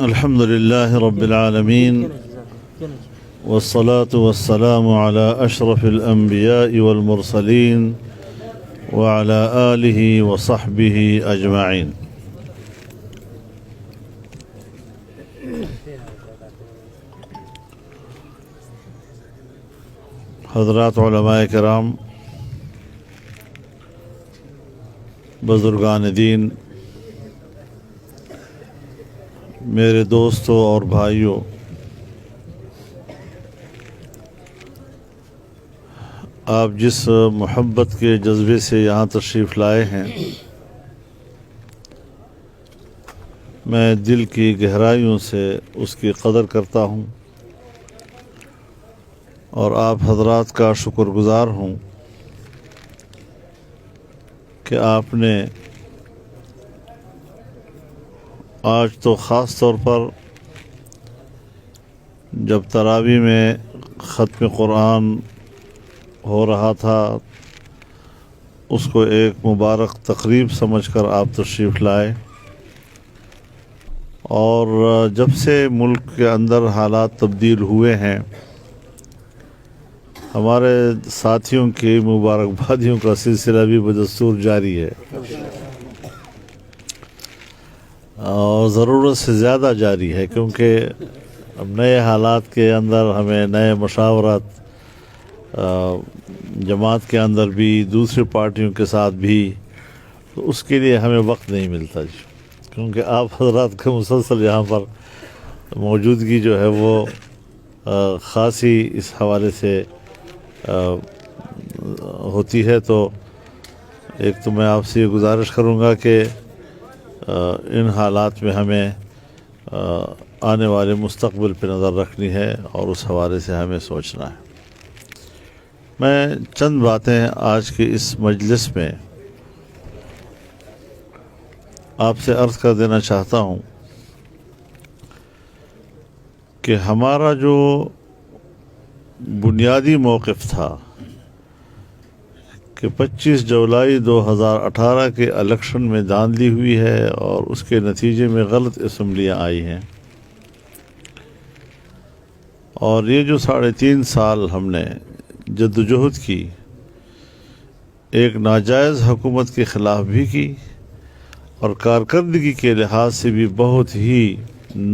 الحمد لله رب العالمين والصلاة والسلام على أشرف الأنبياء والمرسلين وعلى آله وصحبه أجمعين. حضرات علماء کرام، بزرگان دین، میرے دوستوں اور بھائیوں، آپ جس محبت کے جذبے سے یہاں تشریف لائے ہیں، میں دل کی گہرائیوں سے اس کی قدر کرتا ہوں اور آپ حضرات کا شکر گزار ہوں کہ آپ نے آج تو خاص طور پر جب تراویح میں ختم قرآن ہو رہا تھا، اس کو ایک مبارک تقریب سمجھ کر آپ تشریف لائے، اور جب سے ملک کے اندر حالات تبدیل ہوئے ہیں، ہمارے ساتھیوں کی مبارکبادیوں کا سلسلہ بھی بدستور جاری ہے اور ضرورت سے زیادہ جاری ہے، کیونکہ اب نئے حالات کے اندر ہمیں نئے مشاورات جماعت کے اندر بھی، دوسری پارٹیوں کے ساتھ بھی، تو اس کے لیے ہمیں وقت نہیں ملتا جی، کیونکہ آپ حضرات کا مسلسل یہاں پر موجودگی جو ہے وہ خاصی اس حوالے سے ہوتی ہے. تو ایک تو میں آپ سے یہ گزارش کروں گا کہ ان حالات میں ہمیں آنے والے مستقبل پہ نظر رکھنی ہے اور اس حوالے سے ہمیں سوچنا ہے. میں چند باتیں آج کے اس مجلس میں آپ سے عرض کر دینا چاہتا ہوں کہ ہمارا جو بنیادی موقف تھا کہ 25 جولائی 2018 کے الیکشن میں دھاندلی ہوئی ہے اور اس کے نتیجے میں غلط اسمبلیاں آئی ہیں، اور یہ جو 3.5 سال ہم نے جدوجہد کی، ایک ناجائز حکومت کے خلاف بھی کی اور کارکردگی کے لحاظ سے بھی بہت ہی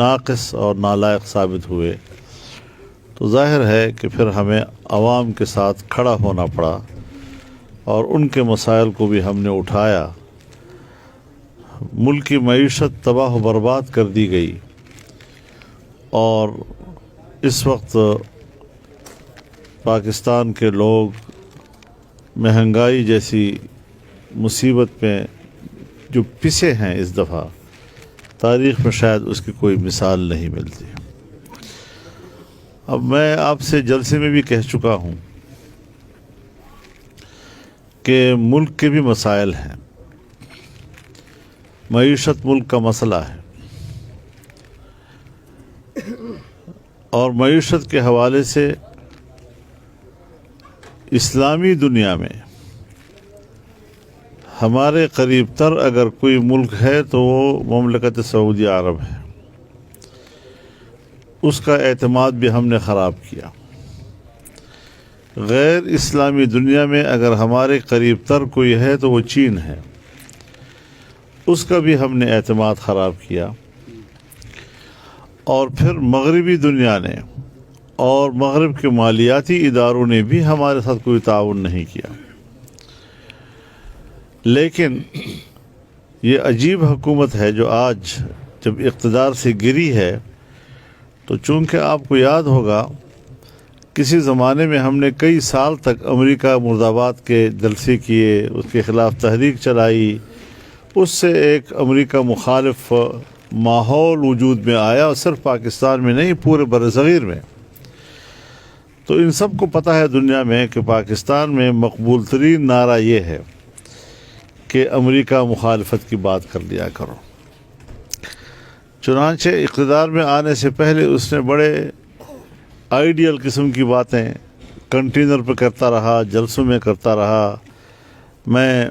ناقص اور نالائق ثابت ہوئے، تو ظاہر ہے کہ پھر ہمیں عوام کے ساتھ کھڑا ہونا پڑا اور ان کے مسائل کو بھی ہم نے اٹھایا. ملک کی معیشت تباہ و برباد کر دی گئی اور اس وقت پاکستان کے لوگ مہنگائی جیسی مصیبت میں جو پسے ہیں، اس دفعہ تاریخ میں شاید اس کی کوئی مثال نہیں ملتی. اب میں آپ سے جلسے میں بھی کہہ چکا ہوں کہ ملک کے بھی مسائل ہیں، معیشت ملک کا مسئلہ ہے، اور معیشت کے حوالے سے اسلامی دنیا میں ہمارے قریب تر اگر کوئی ملک ہے تو وہ مملکت سعودی عرب ہے. اس کا اعتماد بھی ہم نے خراب کیا. غیر اسلامی دنیا میں اگر ہمارے قریب تر کوئی ہے تو وہ چین ہے، اس کا بھی ہم نے اعتماد خراب کیا. اور پھر مغربی دنیا نے اور مغرب کے مالیاتی اداروں نے بھی ہمارے ساتھ کوئی تعاون نہیں کیا. لیکن یہ عجیب حکومت ہے جو آج جب اقتدار سے گری ہے، تو چونکہ آپ کو یاد ہوگا کسی زمانے میں ہم نے کئی سال تک امریکہ مرد آباد کے جلسے کیے، اس کے خلاف تحریک چلائی، اس سے ایک امریکہ مخالف ماحول وجود میں آیا، اور صرف پاکستان میں نہیں، پورے برصغیر میں. تو ان سب کو پتہ ہے دنیا میں کہ پاکستان میں مقبول ترین نعرہ یہ ہے کہ امریکہ مخالفت کی بات کر لیا کرو. چنانچہ اقتدار میں آنے سے پہلے اس نے بڑے آئیڈیل قسم کی باتیں کنٹینر پہ کرتا رہا، جلسوں میں کرتا رہا. میں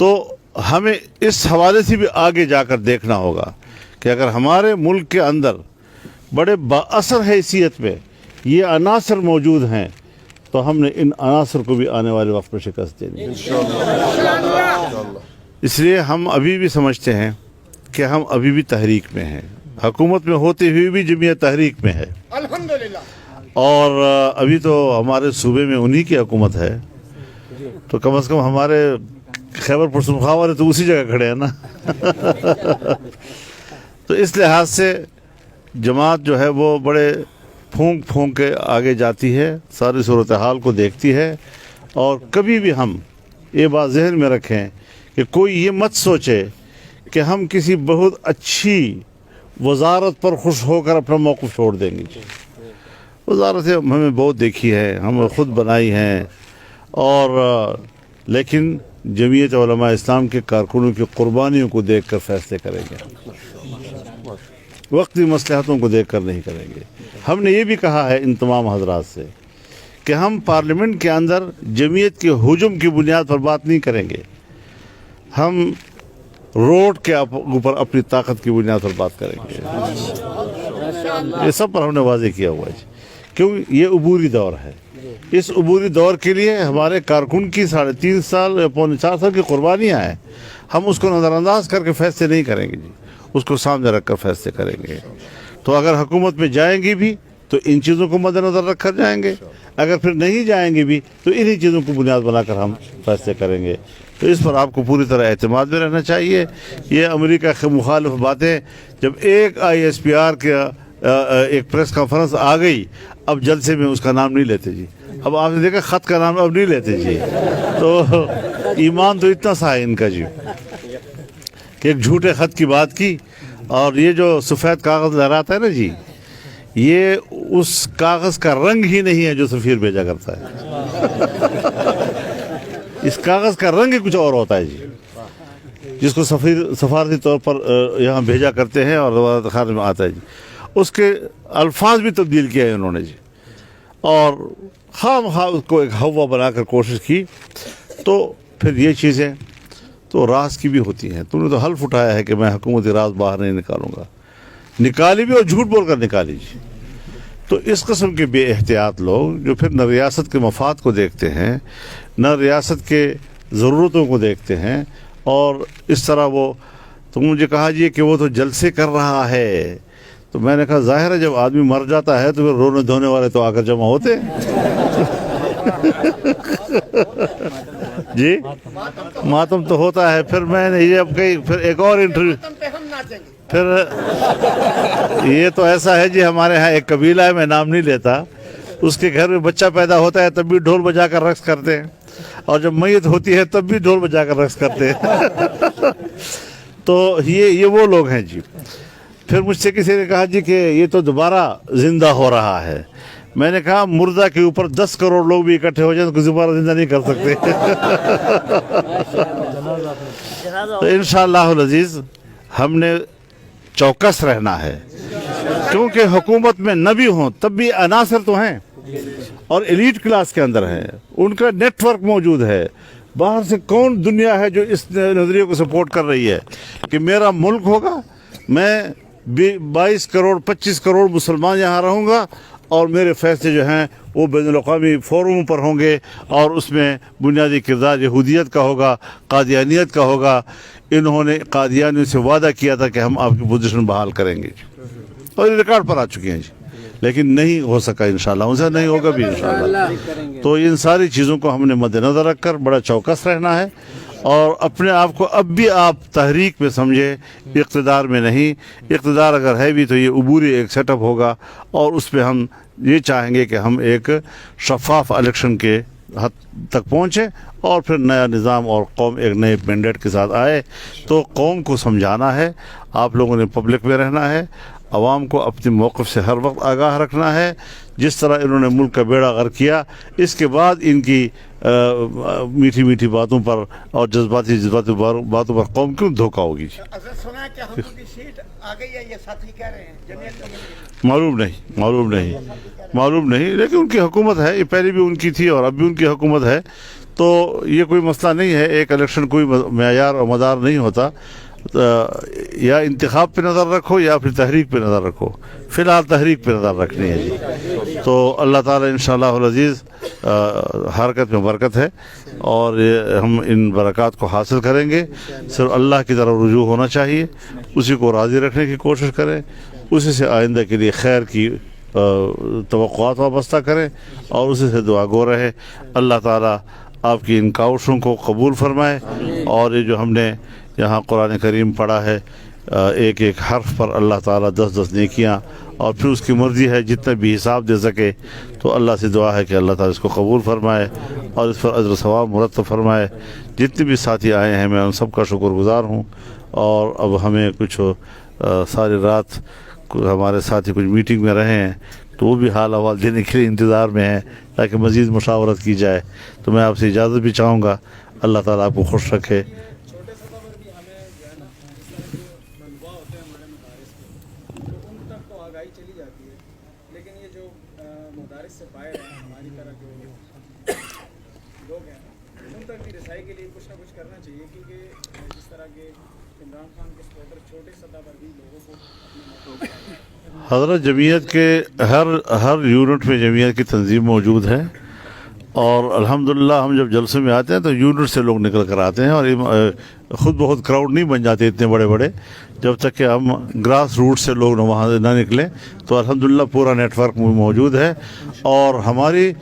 تو ہمیں اس حوالے سے بھی آگے جا کر دیکھنا ہوگا کہ اگر ہمارے ملک کے اندر بڑے بااثر حیثیت میں یہ عناصر موجود ہیں تو ہم نے ان عناصر کو بھی آنے والے وقت میں شکست دینی ہے۔ اس لیے ہم ابھی بھی سمجھتے ہیں کہ ہم ابھی بھی تحریک میں ہیں، حکومت میں ہوتے ہوئے بھی جمعیت تحریک میں ہے، الحمدللہ، اور ابھی تو ہمارے صوبے میں انہی کی حکومت ہے، تو کم از کم ہمارے خیبر پختونخوا والے تو اسی جگہ کھڑے ہیں نا۔ تو اس لحاظ سے جماعت جو ہے وہ بڑے پھونک پھونک کے آگے جاتی ہے، ساری صورتحال کو دیکھتی ہے، اور کبھی بھی ہم یہ بات ذہن میں رکھیں کہ کوئی یہ مت سوچے کہ ہم کسی بہت اچھی وزارت پر خوش ہو کر اپنا موقف چھوڑ دیں گے۔ وزارتیں ہمیں بہت دیکھی ہے، ہم خود بنائی ہیں، اور لیکن جمعیت علماء اسلام کے کارکنوں کی قربانیوں کو دیکھ کر فیصلے کریں گے، وقتی مصلحتوں کو دیکھ کر نہیں کریں گے۔ ہم نے یہ بھی کہا ہے ان تمام حضرات سے کہ ہم پارلیمنٹ کے اندر جمعیت کے ہجوم کی بنیاد پر بات نہیں کریں گے، ہم روڈ کے اوپر اپنی طاقت کی بنیاد پر بات کریں گے۔ یہ سب پر ہم نے واضح کیا ہوا ہے، کیوں یہ عبوری دور ہے۔ اس عبوری دور کے لیے ہمارے کارکن کی 3.5 سال یا پونے 4 سال کی قربانیاں ہیں، ہم اس کو نظر انداز کر کے فیصلے نہیں کریں گے جی، اس کو سامنے رکھ کر فیصلے کریں گے۔ تو اگر حکومت میں جائیں گی بھی تو ان چیزوں کو مد نظر رکھ کر جائیں گے، اگر پھر نہیں جائیں گے بھی تو انہی چیزوں کو بنیاد بنا کر ہم فیصلے کریں گے۔ تو اس پر آپ کو پوری طرح اعتماد میں رہنا چاہیے۔ یہ امریکہ کے مخالف باتیں، جب ایک ISPR کا ایک پریس کانفرنس آ گئی، اب جلسے میں اس کا نام نہیں لیتے جی، اب آپ نے دیکھا خط کا نام اب نہیں لیتے جی۔ تو ایمان تو اتنا سا ہے ان کا جی کہ ایک جھوٹے خط کی بات کی، اور یہ جو سفید کاغذ لہراتا ہے نا جی، یہ اس کاغذ کا رنگ ہی نہیں ہے جو سفیر بھیجا کرتا ہے، اس کاغذ کا رنگ ہی کچھ اور ہوتا ہے جی، جس کو سفارتی طور پر یہاں بھیجا کرتے ہیں اور خانے میں آتا ہے جی، اس کے الفاظ بھی تبدیل کیا ہے انہوں نے جی، اور خام اس کو ایک ہوا بنا کر کوشش کی۔ تو پھر یہ چیزیں تو راز کی بھی ہوتی ہیں، تم نے تو حلف اٹھایا ہے کہ میں حکومتی راز باہر نہیں نکالوں گا، نکالی بھی اور جھوٹ بول کر نکالی جی۔ تو اس قسم کے بے احتیاط لوگ جو پھر نہ ریاست کے مفاد کو دیکھتے ہیں، نہ ریاست کے ضرورتوں کو دیکھتے ہیں، اور اس طرح وہ، تو مجھے کہا جی کہ وہ تو جلسے کر رہا ہے، تو میں نے کہا ظاہر ہے جب آدمی مر جاتا ہے تو پھر رونے دھونے والے تو آ کر جمع ہوتے جی، ماتم تو ہوتا ہے۔ پھر میں نے یہ اب کہیں پھر ایک اور انٹرویو، پھر یہ تو ایسا ہے جی، ہمارے ہاں ایک قبیلہ ہے، میں نام نہیں لیتا، اس کے گھر میں بچہ پیدا ہوتا ہے تب بھی ڈھول بجا کر رقص کرتے ہیں، اور جب میت ہوتی ہے تب بھی ڈھول بجا کر رقص کرتے ہیں۔ تو یہ وہ لوگ ہیں جی۔ پھر مجھ سے کسی نے کہا جی کہ یہ تو دوبارہ زندہ ہو رہا ہے، میں نے کہا مردہ کے اوپر 10 کروڑ لوگ بھی اکٹھے ہو جائیں تو دوبارہ زندہ نہیں کر سکتے۔ تو انشاءاللہ العزیز ہم نے چوکس رہنا ہے، کیونکہ حکومت میں نہ بھی ہوں تب بھی عناصر تو ہیں، اور ایلیٹ کلاس کے اندر ہیں، ان کا نیٹ ورک موجود ہے۔ باہر سے کون دنیا ہے جو اس نظریے کو سپورٹ کر رہی ہے کہ میرا ملک ہوگا، میں 22 کروڑ 25 کروڑ مسلمان یہاں رہوں گا، اور میرے فیصلے جو ہیں وہ بین الاقوامی فورموں پر ہوں گے، اور اس میں بنیادی کردار یہودیت کا ہوگا، قادیانیت کا ہوگا۔ انہوں نے قادیانیوں سے وعدہ کیا تھا کہ ہم آپ کی پوزیشن بحال کریں گے، اور یہ ریکارڈ پر آ چکی ہیں جی، لیکن نہیں ہو سکا انشاءاللہ، ان سے نہیں ہوگا بھی انشاءاللہ۔ تو ان ساری چیزوں کو ہم نے مد نظر رکھ کر بڑا چوکس رہنا ہے، اور اپنے آپ کو اب بھی آپ تحریک میں سمجھے، اقتدار میں نہیں۔ اقتدار اگر ہے بھی تو یہ عبوری ایک سیٹ اپ ہوگا، اور اس پہ ہم یہ چاہیں گے کہ ہم ایک شفاف الیکشن کے حد تک پہنچے، اور پھر نیا نظام اور قوم ایک نئے مینڈیٹ کے ساتھ آئے۔ تو قوم کو سمجھانا ہے، آپ لوگوں نے پبلک میں رہنا ہے، عوام کو اپنے موقف سے ہر وقت آگاہ رکھنا ہے۔ جس طرح انہوں نے ملک کا بیڑا غرق کیا، اس کے بعد ان کی میٹھی میٹھی باتوں پر اور جذباتی باتوں پر قوم کیوں دھوکہ ہوگی؟ سنا کہ ہم کی سیٹ آ گئی ہے، یہ ساتھی کہہ رہے ہیں جمعیت کا معلوم نہیں، لیکن ان کی حکومت ہے، یہ پہلے بھی ان کی تھی اور اب بھی ان کی حکومت ہے، تو یہ کوئی مسئلہ نہیں ہے، ایک الیکشن کوئی معیار اور مدار نہیں ہوتا، یا انتخاب پہ نظر رکھو یا پھر تحریک پہ نظر رکھو، فی الحال تحریک پہ نظر رکھنی ہے جی۔ تو اللہ تعالیٰ انشاءاللہ العزیز حرکت میں برکت ہے، اور ہم ان برکات کو حاصل کریں گے۔ صرف اللہ کی طرف رجوع ہونا چاہیے، اسی کو راضی رکھنے کی کوشش کریں، اسی سے آئندہ کے لیے خیر کی توقعات وابستہ کریں، اور اسی سے دعا گو رہے۔ اللہ تعالیٰ آپ کی ان کاوشوں کو قبول فرمائے، اور یہ جو ہم نے یہاں قرآن کریم پڑھا ہے، ایک ایک حرف پر اللہ تعالیٰ 10 نیکیاں، اور پھر اس کی مرضی ہے جتنا بھی حساب دے سکے، تو اللہ سے دعا ہے کہ اللہ تعالیٰ اس کو قبول فرمائے اور اس پر اجر و ثواب مرتب فرمائے۔ جتنے بھی ساتھی آئے ہیں میں ان سب کا شکر گزار ہوں، اور اب ہمیں کچھ ساری رات ہمارے ساتھی کچھ میٹنگ میں رہے ہیں، تو وہ بھی حال احوال دینے کے لیے انتظار میں ہیں تاکہ مزید مشاورت کی جائے۔ تو میں آپ سے اجازت بھی چاہوں گا، اللہ تعالیٰ آپ کو خوش رکھے۔ چھوٹے سطح پر بھی ہمیں جو ہے نا اس طرح کے طلباء ہوتے ہیں ہمارے مدارس کے، تو ان تک تو آگاہی چلی جاتی ہے، لیکن یہ جو مدارس سے باہر ہیں ہماری طرح جو لوگ ہیں ان تک بھی رسائی کے لیے کچھ نہ کچھ کرنا چاہیے، کیونکہ جس طرح کے عمران خان کے سپورٹر چھوٹے سطح پر بھی لوگوں کو حضرت جمعیت کے ہر یونٹ میں جمعیت کی تنظیم موجود ہے، اور الحمدللہ ہم جب جلسے میں آتے ہیں تو یونٹ سے لوگ نکل کر آتے ہیں، اور خود بہت کراؤڈ نہیں بن جاتے اتنے بڑے بڑے، جب تک کہ ہم گراس روٹ سے لوگ وہاں سے نہ نکلیں۔ تو الحمدللہ پورا نیٹ ورک موجود ہے، اور ہماری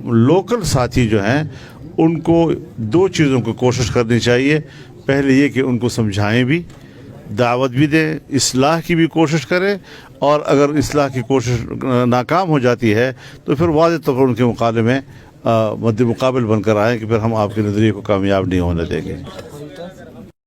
لوکل ساتھی جو ہیں ان کو 2 چیزوں کی کوشش کرنی چاہیے۔ پہلے یہ کہ ان کو سمجھائیں بھی، دعوت بھی دیں، اصلاح کی بھی کوشش کریں، اور اگر اصلاح کی کوشش ناکام ہو جاتی ہے تو پھر واضح طور پر ان کے مقابلے میں مد مقابل بن کر آئیں کہ پھر ہم آپ کے نظریے کو کامیاب نہیں ہونے دیں گے۔